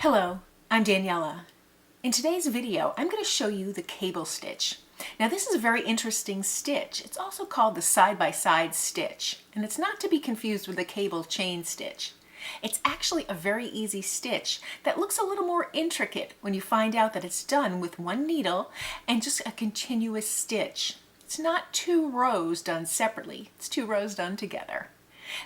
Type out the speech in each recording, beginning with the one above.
Hello, I'm Daniela. In today's video, I'm going to show you the cable stitch. Now this is a very interesting stitch. It's also called the side-by-side stitch, and it's not to be confused with the cable chain stitch. It's actually a very easy stitch that looks a little more intricate when you find out that it's done with one needle and just a continuous stitch. It's not two rows done separately, it's two rows done together.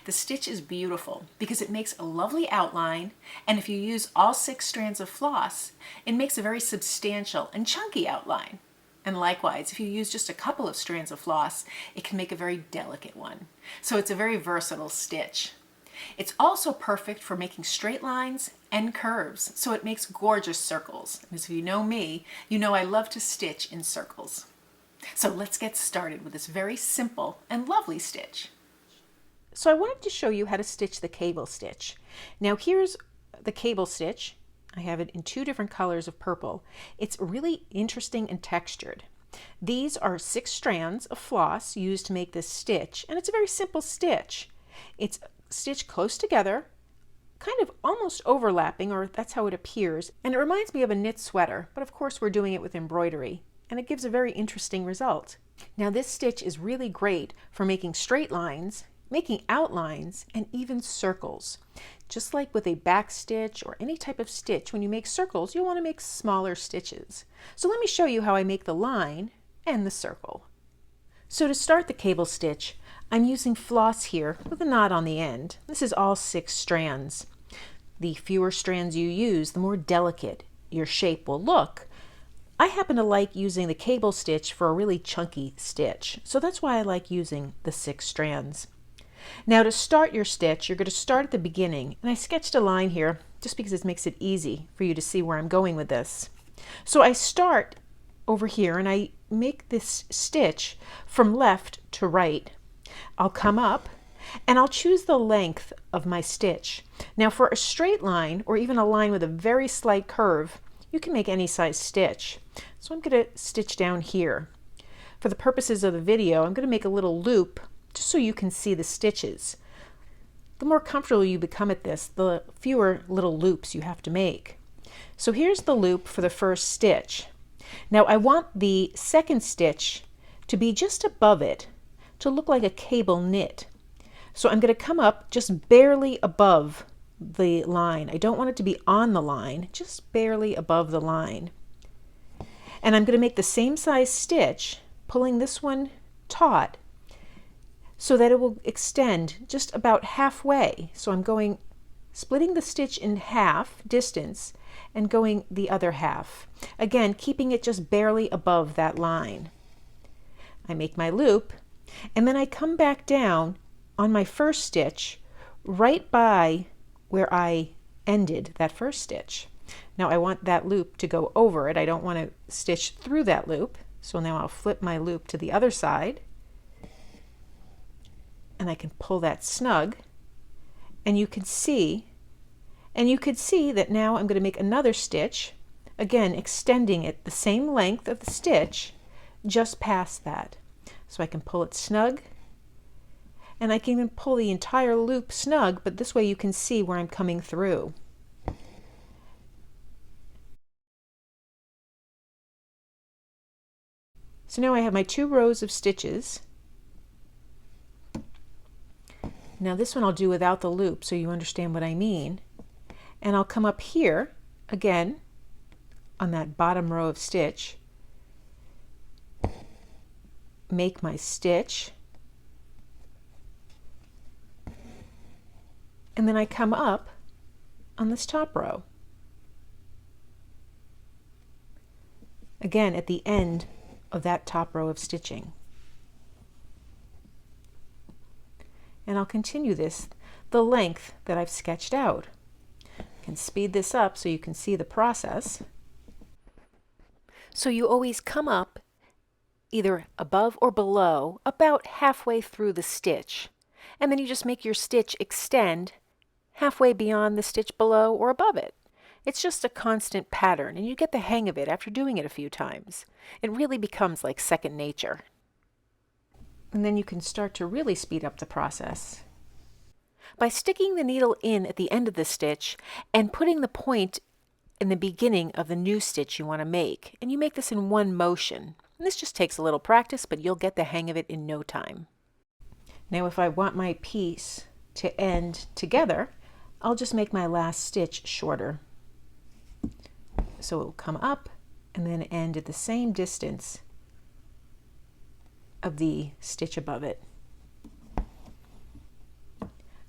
The stitch is beautiful because it makes a lovely outline, and if you use all 6 strands of floss, it makes a very substantial and chunky outline. And likewise, if you use just a couple of strands of floss, it can make a very delicate one. So it's a very versatile stitch. It's also perfect for making straight lines and curves, so it makes gorgeous circles. As if you know me, you know I love to stitch in circles. So let's get started with this very simple and lovely stitch. So I wanted to show you how to stitch the cable stitch. Now here's the cable stitch. I have it in 2 different colors of purple. It's really interesting and textured. These are 6 strands of floss used to make this stitch, and it's a very simple stitch. It's stitched close together, kind of almost overlapping, or that's how it appears, and it reminds me of a knit sweater, but of course we're doing it with embroidery, and it gives a very interesting result. Now this stitch is really great for making straight lines, making outlines, and even circles. Just like with a back stitch or any type of stitch, when you make circles, you'll want to make smaller stitches. So let me show you how I make the line and the circle. So to start the cable stitch, I'm using floss here with a knot on the end. This is all 6 strands. The fewer strands you use, the more delicate your shape will look. I happen to like using the cable stitch for a really chunky stitch, so that's why I like using the 6 strands. Now to start your stitch, you're going to start at the beginning, and I sketched a line here just because it makes it easy for you to see where I'm going with this. So I start over here and I make this stitch from left to right. I'll come up and I'll choose the length of my stitch. Now for a straight line, or even a line with a very slight curve, you can make any size stitch. So I'm going to stitch down here. For the purposes of the video, I'm going to make a little loop just so you can see the stitches. The more comfortable you become at this, the fewer little loops you have to make. So here's the loop for the first stitch. Now I want the second stitch to be just above it, to look like a cable knit. So I'm going to come up just barely above the line. I don't want it to be on the line, just barely above the line. And I'm going to make the same size stitch, pulling this one taut, so that it will extend just about halfway. So I'm splitting the stitch in half distance and going the other half. Again, keeping it just barely above that line. I make my loop, and then I come back down on my first stitch right by where I ended that first stitch. Now I want that loop to go over it. I don't want to stitch through that loop. So now I'll flip my loop to the other side, and I can pull that snug, and you can see that now I'm going to make another stitch, again extending it the same length of the stitch just past that. So I can pull it snug, and I can even pull the entire loop snug, but this way you can see where I'm coming through. So now I have my 2 rows of stitches. Now this one I'll do without the loop so you understand what I mean. And I'll come up here again on that bottom row of stitch, make my stitch, and then I come up on this top row. Again at the end of that top row of stitching. And I'll continue this the length that I've sketched out. I can speed this up so you can see the process. So you always come up either above or below about halfway through the stitch, and then you just make your stitch extend halfway beyond the stitch below or above it. It's just a constant pattern, and you get the hang of it after doing it a few times. It really becomes like second nature. And then you can start to really speed up the process. by sticking the needle in at the end of the stitch and putting the point in the beginning of the new stitch you want to make, and you make this in one motion. And this just takes a little practice, but you'll get the hang of it in no time. Now if I want my piece to end together, I'll just make my last stitch shorter. So it will come up and then end at the same distance of the stitch above it.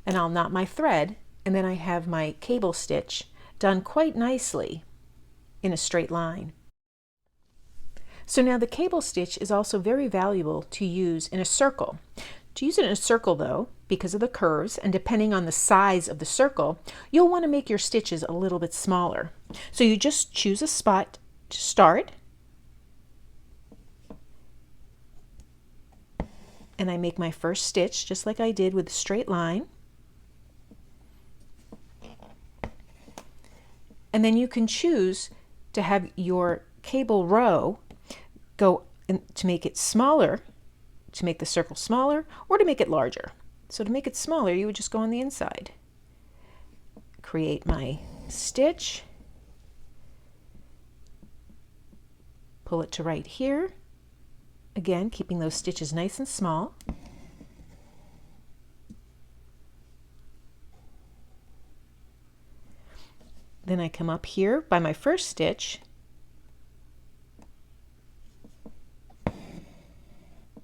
And I'll knot my thread, and then I have my cable stitch done quite nicely in a straight line. So now the cable stitch is also very valuable to use in a circle. To use it in a circle though, because of the curves and depending on the size of the circle, you'll want to make your stitches a little bit smaller. So you just choose a spot to start, and I make my first stitch just like I did with the straight line. And then you can choose to have your cable row go in, to make it smaller, to make the circle smaller, or to make it larger. So to make it smaller, you would just go on the inside. Create my stitch, pull it to right here, again keeping those stitches nice and small. Then I come up here by my first stitch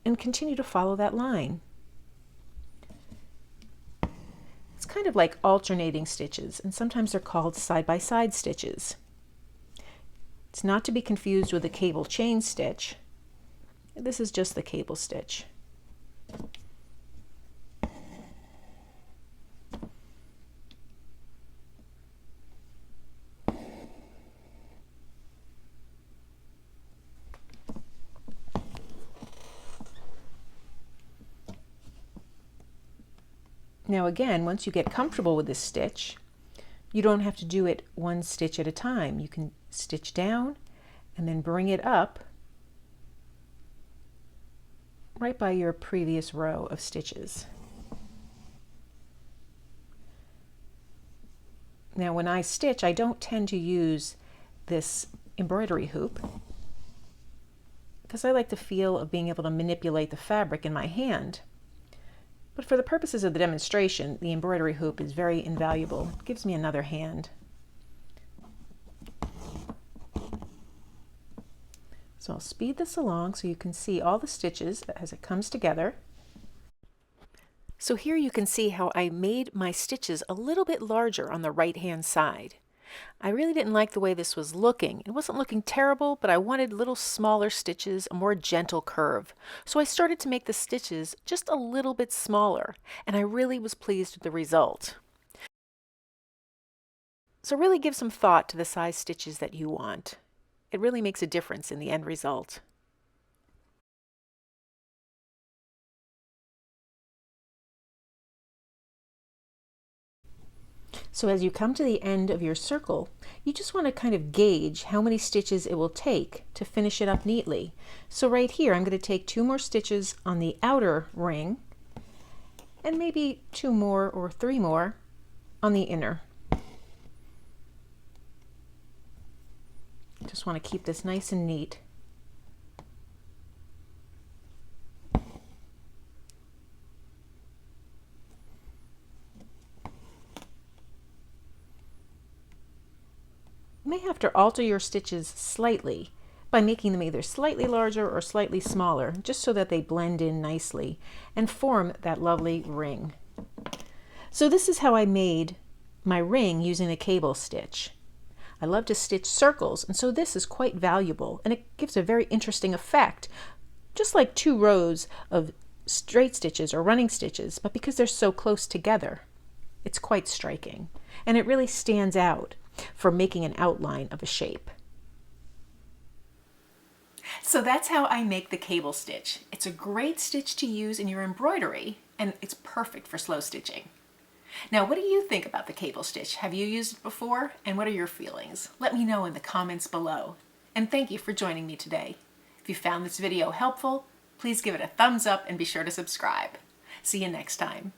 and continue to follow that line. It's kind of like alternating stitches, and sometimes they're called side-by-side stitches. It's not to be confused with a cable chain stitch. This is just the cable stitch. Now again, once you get comfortable with this stitch, you don't have to do it one stitch at a time. You can stitch down and then bring it up right by your previous row of stitches. Now when I stitch, I don't tend to use this embroidery hoop because I like the feel of being able to manipulate the fabric in my hand. But for the purposes of the demonstration, the embroidery hoop is very invaluable. It gives me another hand. So I'll speed this along so you can see all the stitches as it comes together. So here you can see how I made my stitches a little bit larger on the right-hand side. I really didn't like the way this was looking. It wasn't looking terrible, but I wanted little smaller stitches, a more gentle curve. So I started to make the stitches just a little bit smaller, and I really was pleased with the result. So really give some thought to the size stitches that you want. It really makes a difference in the end result. So as you come to the end of your circle, you just want to kind of gauge how many stitches it will take to finish it up neatly. So right here, I'm going to take 2 more stitches on the outer ring and maybe 2 more or 3 more on the inner. Just want to keep this nice and neat. You may have to alter your stitches slightly by making them either slightly larger or slightly smaller, just so that they blend in nicely and form that lovely ring. So this is how I made my ring using a cable stitch. I love to stitch circles, and so this is quite valuable, and it gives a very interesting effect, just like 2 rows of straight stitches or running stitches, but because they're so close together, it's quite striking, and it really stands out for making an outline of a shape. So that's how I make the cable stitch. It's a great stitch to use in your embroidery, and it's perfect for slow stitching. Now, what do you think about the cable stitch? Have you used it before? And what are your feelings? Let me know in the comments below. And thank you for joining me today. If you found this video helpful, please give it a thumbs up and be sure to subscribe. See you next time.